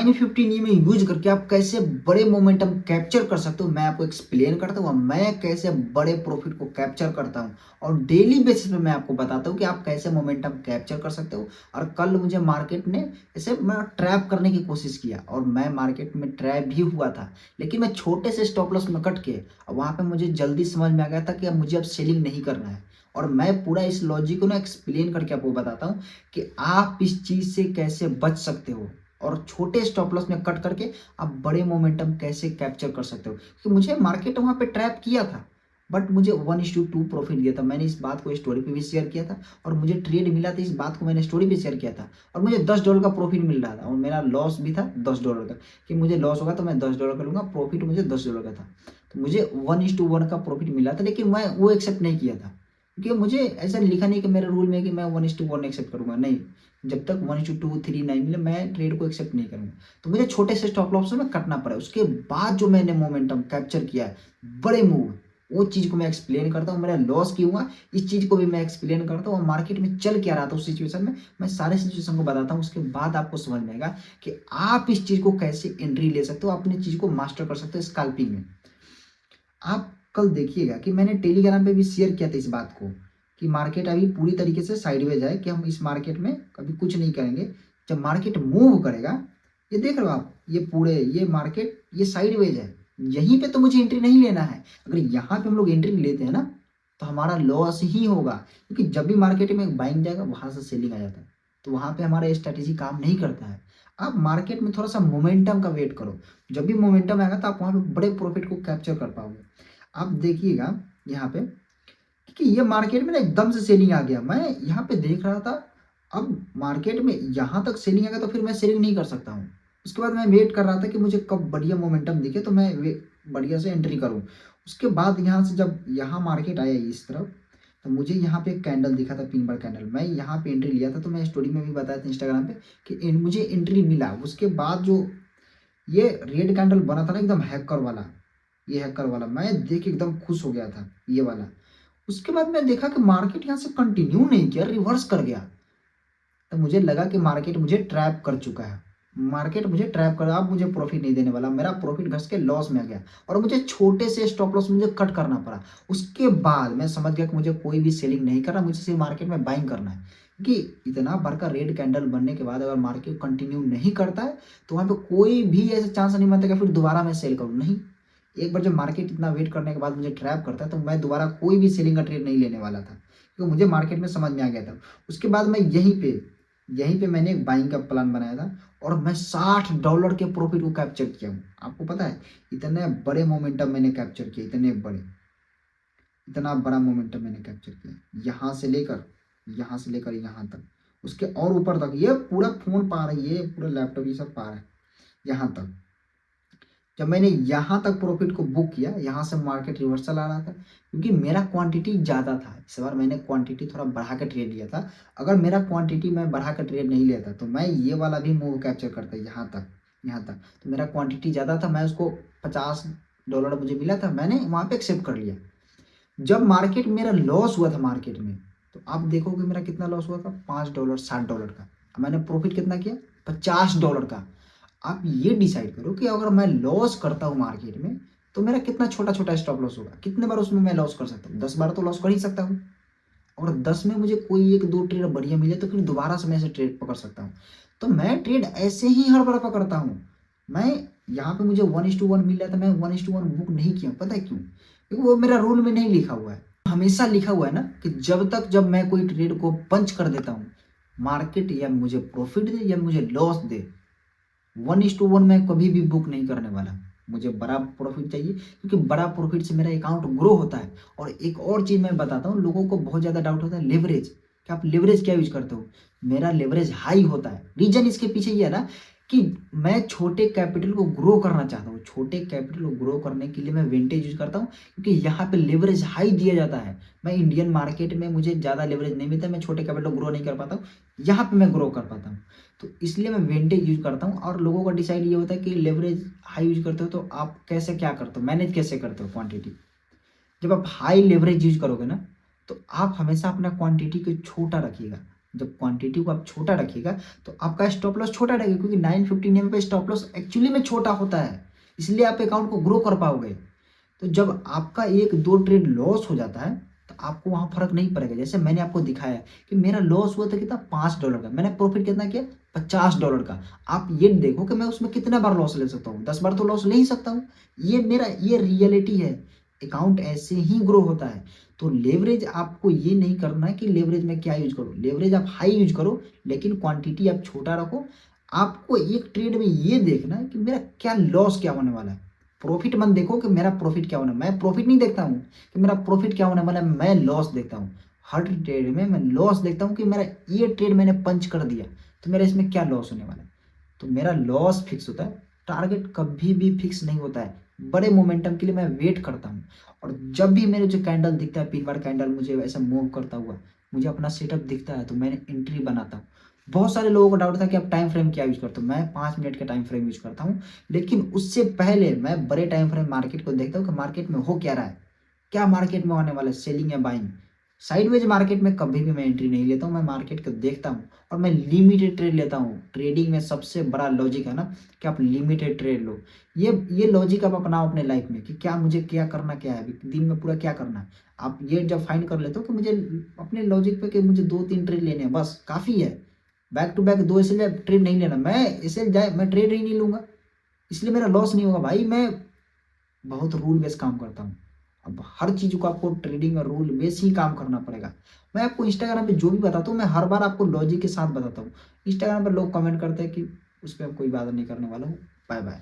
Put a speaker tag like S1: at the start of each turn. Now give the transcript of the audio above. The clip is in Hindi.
S1: टाइनी 15 में यूज करके आप कैसे बड़े मोमेंटम कैप्चर कर सकते हो, मैं आपको एक्सप्लेन करता हूँ। मैं कैसे बड़े प्रॉफिट को कैप्चर करता हूँ और डेली बेसिस पे मैं आपको बताता हूँ कि आप कैसे मोमेंटम कैप्चर कर सकते हो। और कल मुझे मार्केट ने ऐसे मैं ट्रैप करने की कोशिश किया और मैं मार्केट में ट्रैप भी हुआ था, लेकिन मैं छोटे से स्टॉप लॉस में कट के वहाँ पे मुझे जल्दी समझ में आ गया था कि अब मुझे अब सेलिंग नहीं करना है। और मैं पूरा इस लॉजिक को ना एक्सप्लेन करके आपको बताता हूँ कि आप इस चीज से कैसे बच सकते हो और छोटे स्टॉप लॉस में कट करके आप बड़े मोमेंटम कैसे कैप्चर कर सकते हो। क्योंकि मुझे मार्केट वहां पे ट्रैप किया था, बट मुझे 1:2 प्रॉफिट दिया था। मैंने इस बात को स्टोरी पे भी शेयर किया था और मुझे ट्रेड मिला था, इस बात को मैंने स्टोरी पे शेयर किया था। और मुझे $10 का प्रॉफिट मिल रहा था और मेरा लॉस भी था $10 का, कि मुझे लॉस होगा तो मैं $10 का लूंगा, प्रॉफिट मुझे $10 का था। तो मुझे 1:1 का प्रॉफिट मिला था, लेकिन मैं वो एक्सेप्ट नहीं किया था क्योंकि मुझे ऐसा लिखा नहीं कि मेरे रूल में कि मैं 1:1 एक्सेप्ट करूंगा। नहीं, जब तक 1:2 3 नहीं मिले मैं ट्रेड को एक्सेप्ट नहीं करूंगा। तो मुझे छोटे से स्टॉप लॉस में कटना पड़ा। उसके बाद जो मैंने मोमेंटम कैप्चर किया है, बड़े मूव, वो चीज को मैं एक्सप्लेन करता हूँ। मेरा लॉस क्यों हुआ इस चीज को भी मैं एक्सप्लेन करता हूँ और मार्केट में चल क्या रहा था उस सिचुएशन में मैं सारे सिचुएशन को बताता हूँ। उसके बाद आपको समझ में आएगा कि आप इस चीज को कैसे एंट्री ले सकते हो, अपनी चीज को मास्टर कर सकते हो स्कैल्पिंग में। आप कल देखिएगा कि मैंने टेलीग्राम पे भी शेयर किया था इस बात को कि मार्केट अभी पूरी तरीके से साइडवेज है, कि हम इस मार्केट में कभी कुछ नहीं करेंगे। जब मार्केट मूव करेगा, ये देख रहे हो आप, ये पूरे ये मार्केट ये साइडवेज है, यहीं पे तो मुझे एंट्री नहीं लेना है। अगर यहाँ पे हम लोग एंट्री लेते हैं ना तो हमारा लॉस ही होगा, क्योंकि जब भी मार्केट में बाइंग जाएगा वहां से सेलिंग आ जाता है, तो वहां पे हमारा स्ट्रेटेजी काम नहीं करता है। आप मार्केट में थोड़ा सा मोमेंटम का वेट करो, जब भी मोमेंटम आएगा तो आप वहां पे बड़े प्रॉफिट को कैप्चर कर पाओगे। आप देखिएगा यहाँ पे कि ये मार्केट में ना एकदम से सेलिंग आ गया, मैं यहाँ पे देख रहा था। अब मार्केट में यहाँ तक सेलिंग आ गया तो फिर मैं सेलिंग नहीं कर सकता हूँ। उसके बाद मैं वेट कर रहा था कि मुझे कब बढ़िया मोमेंटम दिखे तो मैं बढ़िया से एंट्री करूँ। उसके बाद यहाँ से जब यहाँ मार्केट आया इस तरफ, तो मुझे यहाँ पे एक कैंडल दिखा था, पिन बार कैंडल, मैं यहाँ पे एंट्री लिया था। तो मैं स्टोरी में भी बताया था इंस्टाग्राम पे कि मुझे एंट्री मिला। उसके बाद जो ये रेड कैंडल बना था ना एकदम हैकर वाला, ये हैकर वाला, मैं देख के एकदम खुश हो गया था ये वाला। उसके बाद मैं देखा कि मार्केट यहाँ से कंटिन्यू नहीं किया, रिवर्स कर गया। तो मुझे लगा कि मार्केट मुझे ट्रैप कर चुका है, मार्केट मुझे ट्रैप कर, अब मुझे प्रॉफिट नहीं देने वाला, मेरा प्रॉफिट घस के लॉस में आ गया और मुझे छोटे से स्टॉप लॉस मुझे कट करना पड़ा। उसके बाद मैं समझ गया कि मुझे कोई भी सेलिंग नहीं करना, मुझे सिर्फ मार्केट में बाइंग करना है। क्योंकि इतना बड़ का रेड कैंडल बनने के बाद अगर मार्केट कंटिन्यू नहीं करता है तो वहां पे कोई भी ऐसा चांस नहीं बनता कि फिर दोबारा मैं सेल करूँ। नहीं, एक बार जब मार्केट इतना वेट करने के बाद मुझे ट्रैप करता है तो मैं दोबारा कोई भी सेलिंग का ट्रेड नहीं लेने वाला था, क्योंकि मुझे मार्केट में समझ में आ गया था। उसके बाद मैं यहीं पे मैंने एक बाइंग का प्लान बनाया था और मैं $60 के प्रॉफिट को कैप्चर किया हूँ। आपको पता है इतने बड़े मोमेंटम मैंने कैप्चर किए, इतना बड़ा मोमेंटम मैंने कैप्चर किया, यहाँ से लेकर यहाँ तक, उसके और ऊपर तक। ये पूरा फोन पा रहा है, ये पूरा लैपटॉप ये सब पा रहा है यहाँ तक। जब मैंने यहाँ तक प्रॉफिट को बुक किया, यहाँ से मार्केट रिवर्सल आ रहा था क्योंकि मेरा क्वांटिटी ज़्यादा था। इस बार मैंने क्वांटिटी थोड़ा बढ़ा कर ट्रेड लिया था। अगर मेरा क्वांटिटी मैं बढ़ा कर ट्रेड नहीं लेता तो मैं ये वाला भी मूव कैप्चर करता यहाँ तक। तो मेरा क्वांटिटी ज़्यादा था, मैं उसको $50 मुझे मिला था, मैंने वहाँ पे एक्सेप्ट कर लिया। जब मार्केट मेरा लॉस हुआ था मार्केट में, तो आप देखोगे मेरा कितना लॉस हुआ था, $5 $60 का। मैंने प्रॉफिट कितना किया, $50 का। आप ये डिसाइड करो कि अगर मैं लॉस करता हूँ मार्केट में तो मेरा कितना छोटा छोटा स्टॉप लॉस होगा, कितने बार उसमें मैं लॉस कर सकता हूँ, 10 बार तो लॉस कर ही सकता हूँ। और 10 में मुझे कोई एक दो ट्रेड बढ़िया मिले तो फिर दोबारा से मैं ऐसे ट्रेड पकड़ सकता हूँ। तो मैं ट्रेड ऐसे ही हर बार पकड़ता हूँ। मैं यहाँ पे मुझे 1:1 मिल रहा था, मैं 1:1 बुक नहीं किया, पता है क्यों? क्योंकि वो मेरा रूल में नहीं लिखा हुआ है। हमेशा लिखा हुआ है ना कि जब मैं कोई ट्रेड को पंच कर देता हूँ, मार्केट या मुझे प्रॉफिट दे या मुझे लॉस दे, 1:1 मैं कभी भी बुक नहीं करने वाला। मुझे बड़ा प्रॉफिट चाहिए, क्योंकि बड़ा प्रॉफिट से मेरा अकाउंट ग्रो होता है। और एक और चीज मैं बताता हूँ, लोगों को बहुत ज्यादा डाउट होता है लेवरेज, कि आप लेवरेज क्या यूज करते हो। मेरा लेवरेज हाई होता है। रीजन इसके पीछे ये है ना कि मैं छोटे कैपिटल को ग्रो करना चाहता हूँ। छोटे कैपिटल को ग्रो करने के लिए मैं विंटेज यूज करता हूँ, क्योंकि यहाँ पे लेवरेज हाई दिया जाता है। मैं इंडियन मार्केट में मुझे ज्यादा लेवरेज नहीं मिलता, मैं छोटे कैपिटल को ग्रो नहीं कर पाता हूँ, यहाँ पे मैं ग्रो कर पाता हूँ। तो इसलिए मैं विंटेज यूज करता हूँ। और लोगों का डिसाइड ये होता है कि लेवरेज हाई यूज करते हो तो आप कैसे क्या करते हो, मैनेज कैसे करते हो क्वांटिटी। जब आप हाई लेवरेज यूज करोगे ना तो आप हमेशा अपना क्वांटिटी को छोटा रखिएगा, जब क्वांटिटी को आप छोटा रखिएगा तो आपका स्टॉप लॉस छोटा रहेगा, क्योंकि 959 पे स्टॉप लॉस एक्चुअली में छोटा होता है, इसलिए आप अकाउंट को ग्रो कर पाओगे। तो जब आपका 1-2 ट्रेड लॉस हो जाता है तो आपको वहाँ फ़र्क नहीं पड़ेगा। जैसे मैंने आपको दिखाया कि मेरा लॉस हुआ था कितना, $5 का, मैंने प्रॉफिट कितना किया, $50 का। आप ये देखो कि मैं उसमें कितना बार लॉस ले सकता हूँ, 10 बार तो लॉस ले ही सकता हूँ। ये रियलिटी है, अकाउंट ऐसे ही ग्रो होता है। तो लेवरेज आपको ये नहीं करना है कि लेवरेज में क्या यूज करो, लेवरेज आप हाई यूज करो लेकिन क्वांटिटी आप छोटा रखो। आपको एक ट्रेड में ये देखना है कि मेरा क्या लॉस क्या होने वाला है, प्रॉफिट मत देखो कि मेरा प्रॉफिट क्या होना है। मैं प्रॉफिट नहीं देखता हूँ कि मेरा प्रॉफिट क्या होने वाला है, मैं लॉस देखता हूँ। हर ट्रेड में मैं लॉस देखता हूँ कि मेरा ये ट्रेड मैंने पंच कर दिया तो मेरा इसमें क्या लॉस होने वाला है। तो मेरा लॉस फिक्स होता है, टारगेट कभी भी फिक्स नहीं होता है। बड़े मोमेंटम के लिए मैं वेट करता हूँ, और जब भी मेरे जो कैंडल दिखता है, पिन बार कैंडल मुझे वैसा मूव करता हुआ मुझे अपना सेटअप दिखता है तो मैंने एंट्री बनाता हूँ। बहुत सारे लोगों को डाउट था कि आप टाइम फ्रेम क्या यूज करते हो, मैं 5 मिनट का टाइम फ्रेम यूज करता हूँ। लेकिन उससे पहले मैं बड़े टाइम फ्रेम मार्केट को देखता हूँ कि मार्केट में हो क्या रहा है, क्या मार्केट में होने वाला है, सेलिंग या बाइंग। साइडवेज मार्केट में कभी भी मैं एंट्री नहीं लेता हूँ, मैं मार्केट को देखता हूँ और मैं लिमिटेड ट्रेड लेता हूँ। ट्रेडिंग में सबसे बड़ा लॉजिक है ना कि आप लिमिटेड ट्रेड लो। ये लॉजिक आप अपनाओ अपने लाइफ में कि क्या मुझे क्या करना, क्या है अभी दिन में पूरा क्या करना है। आप ये जब फाइंड कर लेते हो कि मुझे अपने लॉजिक पे कि मुझे 2-3 ट्रेड लेने हैं, बस काफ़ी है। बैक टू बैक 2 ऐसे ट्रेड नहीं लेना, मैं ऐसे जाए मैं ट्रेड ही नहीं लूँगा, इसलिए मेरा लॉस नहीं होगा भाई। मैं बहुत रूल बेस काम करता हूँ। अब हर चीज़ को आपको ट्रेडिंग में रूल बेस ही काम करना पड़ेगा। मैं आपको इंस्टाग्राम पे जो भी बताता हूँ मैं हर बार आपको लॉजिक के साथ बताता हूँ। इंस्टाग्राम पर लोग कमेंट करते हैं कि उस पर कोई बात नहीं करने वाला हूँ। Bye bye.